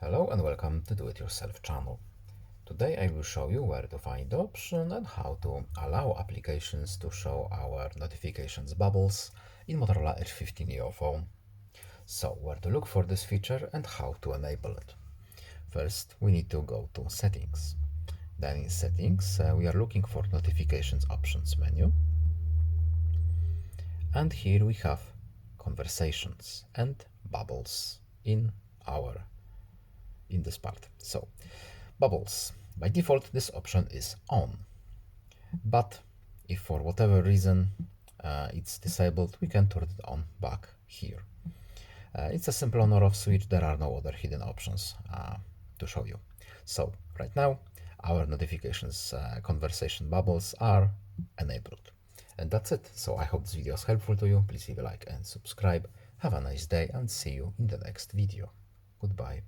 Hello and welcome to Do It Yourself channel. Today I will show you where to find the option and how to allow applications to show our notifications bubbles in Motorola Edge 15 Neo phone. So where to look for this feature and how to enable it. First we need to go to Settings. Then in Settings we are looking for Notifications Options menu. And here we have Conversations and Bubbles in this part. So bubbles, by default this option is on, but if for whatever reason it's disabled, we can turn it on back here. It's a simple on or off switch. There are no other hidden options to show you. So right now our notifications conversation bubbles are enabled, and that's it. So I hope this video is helpful to you. Please leave a like and subscribe. Have a nice day and see you in the next video. Goodbye.